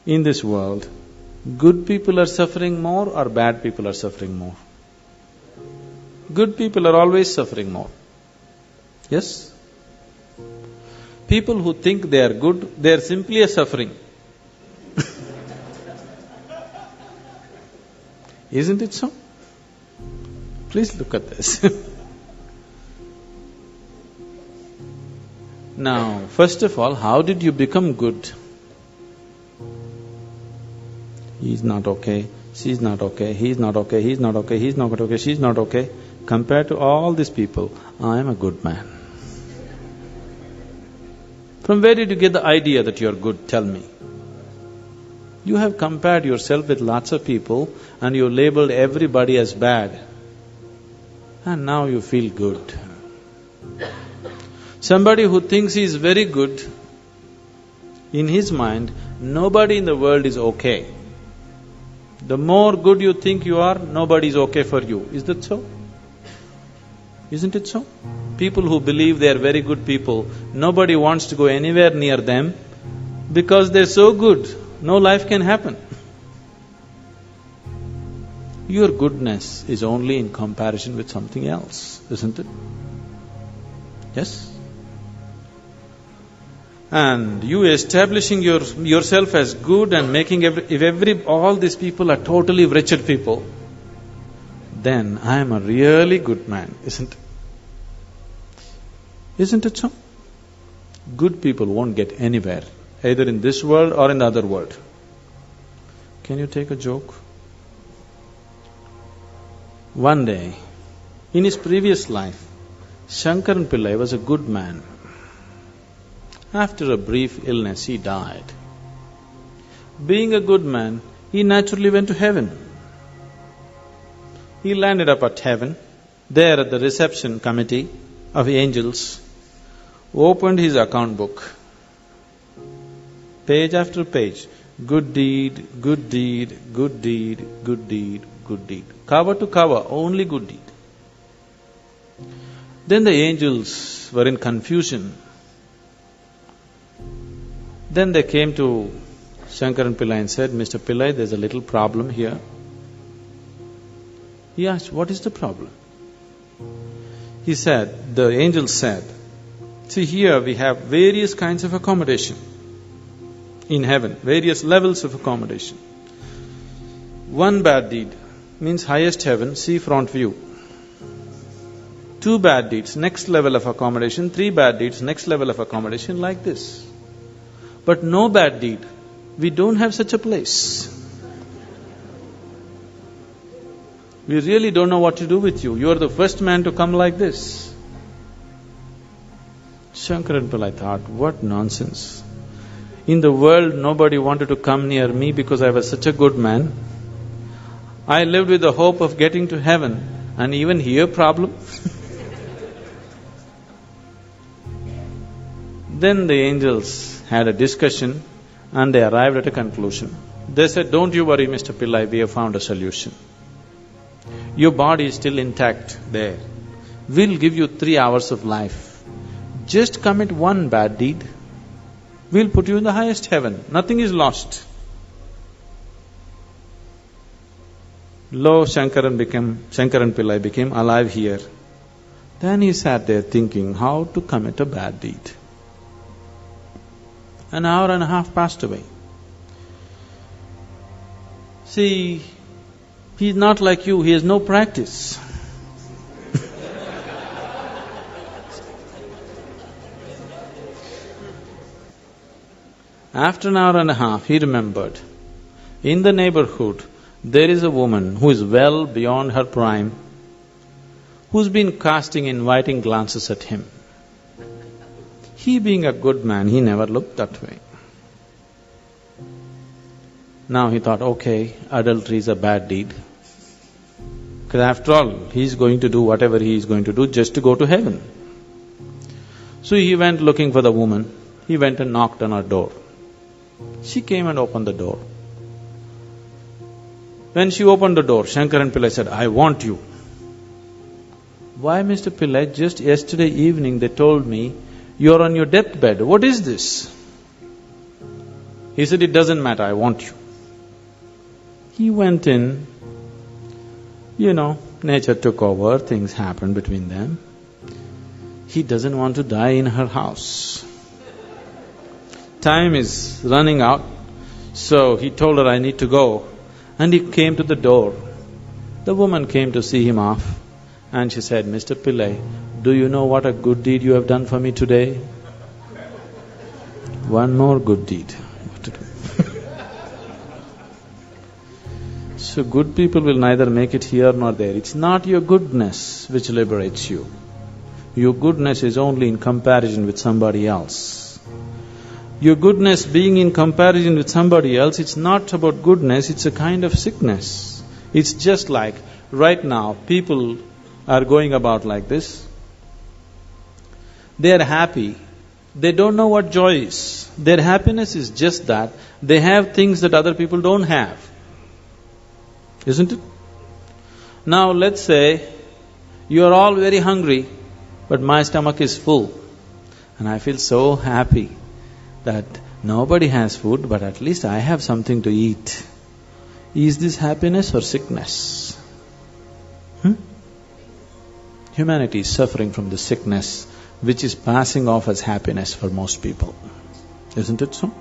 In this world, good people are suffering more or bad people are suffering more? Good people are always suffering more. Yes? People who think they are good, they are simply a suffering. Isn't it so? Please look at this. Now, first of all, how did you become good? He's not okay, she's not okay, he's not okay, he's not okay, he's not okay, she's not okay. Compared to all these people, I am a good man. From where did you get the idea that you're good? Tell me. You have compared yourself with lots of people and you labeled everybody as bad. And now you feel good. Somebody who thinks he is very good, in his mind, nobody in the world is okay. The more good you think you are, nobody is okay for you. Is that so? Isn't it so? People who believe they are very good people, nobody wants to go anywhere near them because they're so good, no life can happen. Your goodness is only in comparison with something else, isn't it? Yes? And you establishing yourself as good and making all these people are totally wretched people, then I am a really good man, isn't it? Isn't it so? Good people won't get anywhere, either in this world or in the other world. Can you take a joke? One day, in his previous life, Shankaran Pillai was a good man. After a brief illness, he died. Being a good man, he naturally went to heaven. He landed up at heaven, there at the reception committee of angels, opened his account book. Page after page, good deed, good deed, good deed, good deed, good deed. Cover to cover, only good deed. Then the angels were in confusion. Then they came to Shankaran Pillai and said, Mr. Pillai, there's a little problem here. He asked, what is the problem? He said, the angels said, see here we have various kinds of accommodation in heaven, various levels of accommodation. One bad deed means highest heaven, sea front view. 2 bad deeds, next level of accommodation, 3 bad deeds, next level of accommodation, like this. But no bad deed, we don't have such a place. We really don't know what to do with you. You are the first man to come like this. Shankaran Pillai thought, what nonsense. In the world, nobody wanted to come near me because I was such a good man. I lived with the hope of getting to heaven, and even here problem? Then the angels had a discussion and they arrived at a conclusion. They said, don't you worry, Mr. Pillai, we have found a solution. Your body is still intact there. We'll give you 3 hours of life. Just commit one bad deed. We'll put you in the highest heaven. Nothing is lost. Lo, Shankaran Pillai became alive here. Then he sat there thinking how to commit a bad deed. An hour and a half passed away. See, he's not like you, he has no practice. After an hour and a half, he remembered, in the neighborhood, there is a woman who is well beyond her prime, who's been casting inviting glances at him. He being a good man, he never looked that way. Now he thought, okay, adultery is a bad deed. Because after all, he's going to do whatever he is going to do just to go to heaven. So he went looking for the woman. He went and knocked on her door. She came and opened the door. When she opened the door, Shankaran Pillai said, I want you. Why, Mr. Pillai, just yesterday evening they told me, you're on your deathbed. What is this? He said, "It doesn't matter, I want you." He went in, nature took over, things happened between them. He doesn't want to die in her house. Time is running out, so he told her, "I need to go." And he came to the door. The woman came to see him off, and she said, "Mr. Pillai, do you know what a good deed you have done for me today?" One more good deed. What to do? So good people will neither make it here nor there. It's not your goodness which liberates you. Your goodness is only in comparison with somebody else. Your goodness being in comparison with somebody else, it's not about goodness, it's a kind of sickness. It's just like, right now, people are going about like this. They are happy. They don't know what joy is. Their happiness is just that they have things that other people don't have. Isn't it? Now let's say you are all very hungry, but my stomach is full, and I feel so happy that nobody has food, but at least I have something to eat. Is this happiness or sickness? Humanity is suffering from the sickness which is passing off as happiness for most people. Isn't it so?